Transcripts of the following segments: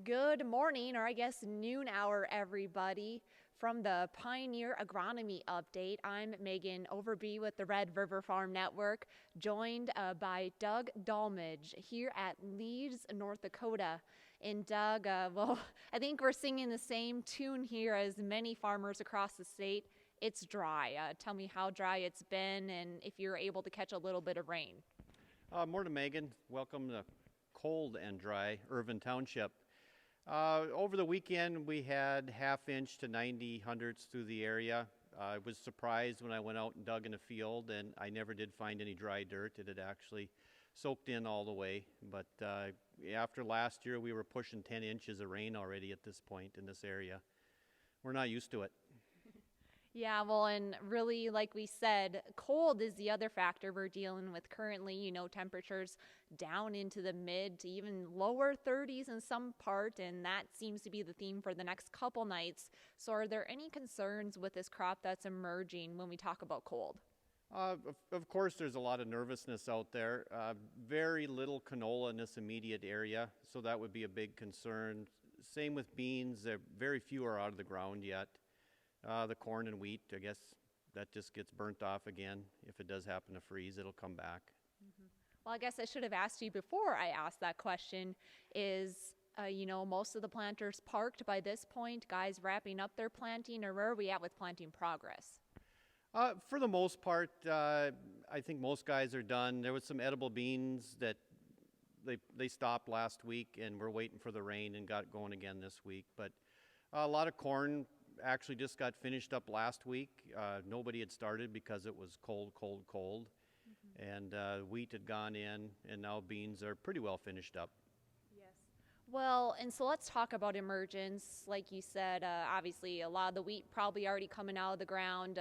Good morning, or I guess noon hour, everybody. From the Pioneer Agronomy Update, I'm Megan Overby with the Red River Farm Network, joined by Doug Dulmage here at Leeds, North Dakota. And Doug, I think we're singing the same tune here as many farmers across the state. It's dry. Tell me how dry it's been and if you're able to catch a little bit of rain. Morning, Megan. Welcome to cold and dry Irvin Township. Over the weekend, we had half-inch to 90 hundredths through the area. I was surprised when I went out and dug in a field, and I never did find any dry dirt. It had actually soaked in all the way. But after last year, we were pushing 10 inches of rain already at this point in this area. We're not used to it. Yeah, well, and really, like we said, cold is the other factor we're dealing with currently. Temperatures down into the mid to even lower 30s in some part, and that seems to be the theme for the next couple nights. So, are there any concerns with this crop that's emerging when we talk about cold? Of course, there's a lot of nervousness out there. Very little canola in this immediate area, so that would be a big concern. Same with beans. Very few are out of the ground yet. The corn and wheat, I guess that just gets burnt off again. If it does happen to freeze, it'll come back. Mm-hmm. Well, I guess I should have asked you before I asked that question. Is, most of the planters parked by this point, guys wrapping up their planting, or where are we at with planting progress? For the most part, I think most guys are done. There was some edible beans that they stopped last week, and we're waiting for the rain and got going again this week. But a lot of corn actually just got finished up last week. Nobody had started because it was cold. Mm-hmm. And wheat had gone in, and now beans are pretty well finished up. Yes. Well, and so let's talk about emergence. Like you said, obviously a lot of the wheat probably already coming out of the ground.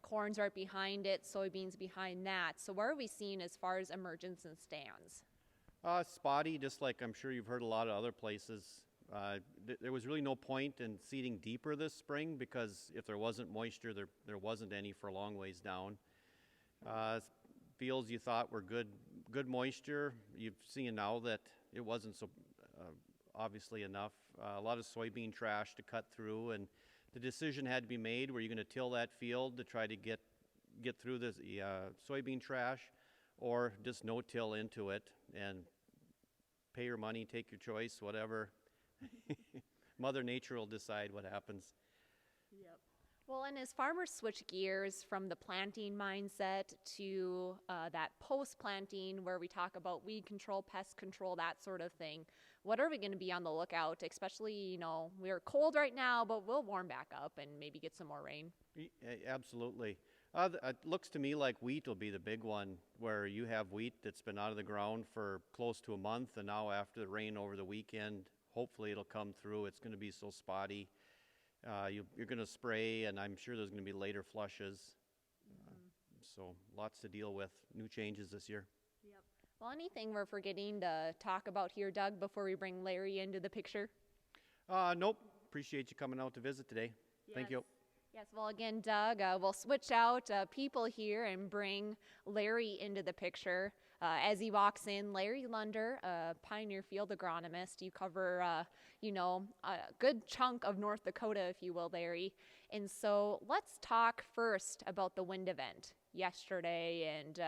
Corn's right behind it, soybeans behind that. So where are we seeing as far as emergence and stands? Spotty, just like I'm sure you've heard a lot of other places. There was really no point in seeding deeper this spring because if there wasn't moisture, there wasn't any for a long ways down. Fields you thought were good moisture, you've seen now that it wasn't so obviously enough. A lot of soybean trash to cut through, and the decision had to be made: were you going to till that field to try to get through the soybean trash, or just no-till into it and pay your money, take your choice, whatever. Mother Nature will decide what happens. Yep. Well, and as farmers switch gears from the planting mindset to that post-planting where we talk about weed control, pest control, that sort of thing, what are we going to be on the lookout? Especially, we're cold right now, but we'll warm back up and maybe get some more rain. Absolutely. It looks to me like wheat will be the big one, where you have wheat that's been out of the ground for close to a month, and now after the rain over the weekend, hopefully it'll come through. It's going to be so spotty. You're going to spray, and I'm sure there's going to be later flushes. So lots to deal with. New changes this year. Yep. Well, anything we're forgetting to talk about here, Doug, before we bring Larry into the picture? Nope. Appreciate you coming out to visit today. Yes. Thank you. Yes, well, again, Doug, we'll switch out people here and bring Larry into the picture. As he walks in, Larry Lunder, Pioneer Field agronomist. You cover, a good chunk of North Dakota, if you will, Larry. And so let's talk first about the wind event yesterday. And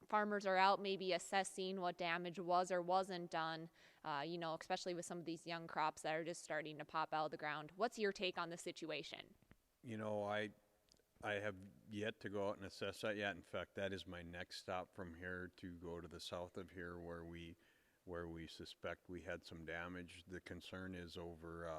farmers are out maybe assessing what damage was or wasn't done, especially with some of these young crops that are just starting to pop out of the ground. What's your take on the situation? I have yet to go out and assess that yet. In fact, that is my next stop from here, to go to the south of here where we suspect we had some damage. The concern is over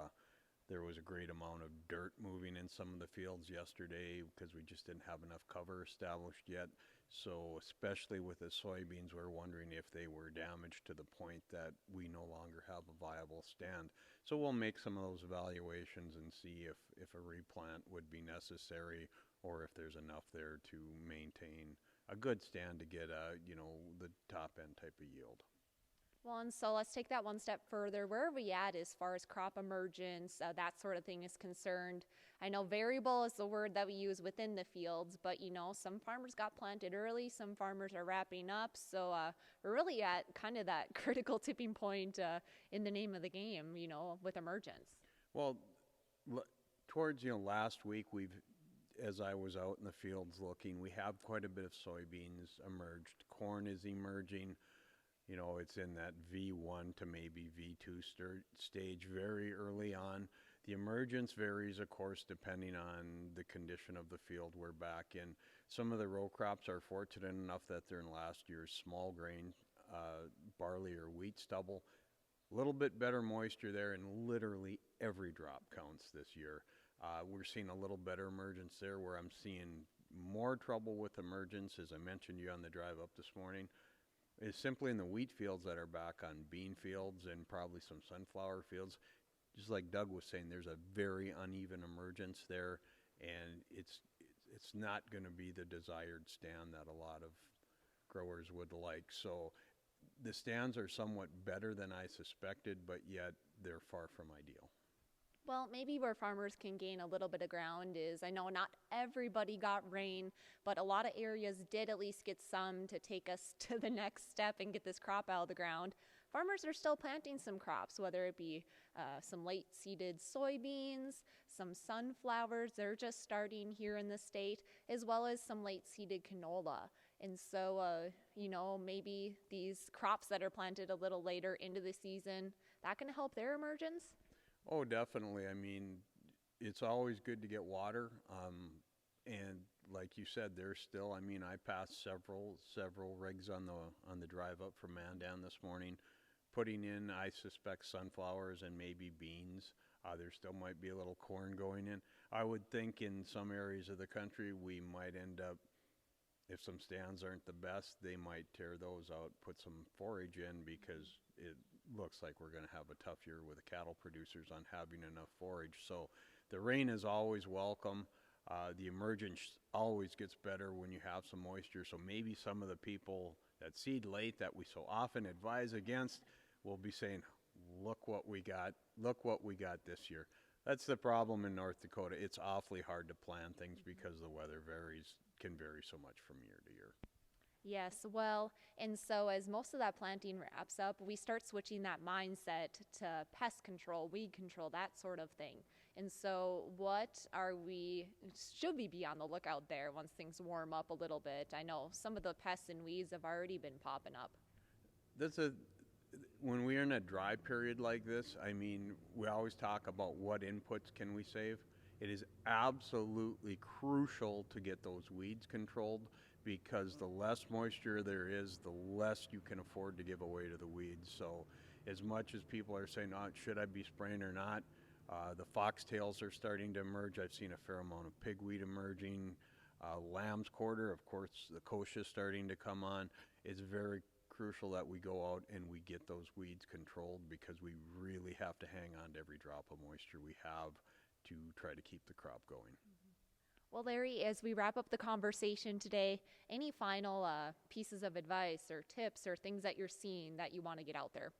there was a great amount of dirt moving in some of the fields yesterday because we just didn't have enough cover established yet. So especially with the soybeans, we're wondering if they were damaged to the point that we no longer have a viable stand. So we'll make some of those evaluations and see if a replant would be necessary, or if there's enough there to maintain a good stand to get the top end type of yield. Well, and so let's take that one step further. Where are we at as far as crop emergence, that sort of thing is concerned? I know variable is the word that we use within the fields, but some farmers got planted early, some farmers are wrapping up. So we're really at kind of that critical tipping point in the name of the game, with emergence. Well, towards last week as I was out in the fields looking, we have quite a bit of soybeans emerged. Corn is emerging. It's in that V1 to maybe V2 stage very early on. The emergence varies, of course, depending on the condition of the field we're back in. Some of the row crops are fortunate enough that they're in last year's small grain, barley or wheat stubble. A little bit better moisture there, and literally every drop counts this year. We're seeing a little better emergence there, where I'm seeing more trouble with emergence, as I mentioned to you on the drive up this morning, is simply in the wheat fields that are back on bean fields and probably some sunflower fields. Just like Doug was saying, there's a very uneven emergence there, and it's not going to be the desired stand that a lot of growers would like. So the stands are somewhat better than I suspected, but yet they're far from ideal. Well, maybe where farmers can gain a little bit of ground is, I know not everybody got rain, but a lot of areas did at least get some to take us to the next step and get this crop out of the ground. Farmers are still planting some crops, whether it be some late-seeded soybeans, some sunflowers, they're just starting here in the state, as well as some late-seeded canola. And so, maybe these crops that are planted a little later into the season, that can help their emergence? Oh, definitely. I mean, it's always good to get water. And like you said, there's still, I passed several rigs on the drive up from Mandan this morning, putting in, I suspect, sunflowers and maybe beans. There still might be a little corn going in. I would think in some areas of the country, we might end up, if some stands aren't the best, they might tear those out, put some forage in, because it looks like we're going to have a tough year with the cattle producers on having enough forage. So the rain is always welcome. The emergence always gets better when you have some moisture. So maybe some of the people that seed late that we so often advise against will be saying, look what we got this year. That's the problem in North Dakota. It's awfully hard to plan things because the weather can vary so much from year to year. Yes, well, and so as most of that planting wraps up, we start switching that mindset to pest control, weed control, that sort of thing. And so should we be on the lookout there once things warm up a little bit? I know some of the pests and weeds have already been popping up. When we're in a dry period like this, we always talk about what inputs can we save. It is absolutely crucial to get those weeds controlled, because the less moisture there is, the less you can afford to give away to the weeds. So as much as people are saying, should I be spraying or not, the foxtails are starting to emerge. I've seen a fair amount of pigweed emerging. Lamb's quarter, of course, the kochia is starting to come on. It's very crucial that we go out and we get those weeds controlled, because we really have to hang on to every drop of moisture we have to try to keep the crop going. Well, Larry, as we wrap up the conversation today, any final pieces of advice or tips or things that you're seeing that you want to get out there?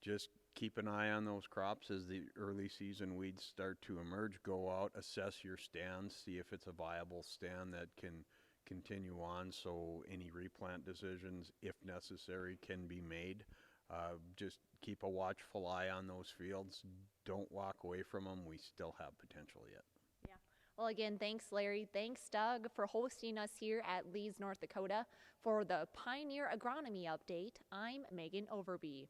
Just keep an eye on those crops as the early season weeds start to emerge. Go out, assess your stand, see if it's a viable stand that can continue on, so any replant decisions, if necessary, can be made. Just keep a watchful eye on those fields. Don't walk away from them. We still have potential yet. Yeah. Well, again, thanks, Larry. Thanks, Doug, for hosting us here at Leeds, North Dakota. For the Pioneer Agronomy Update, I'm Megan Overby.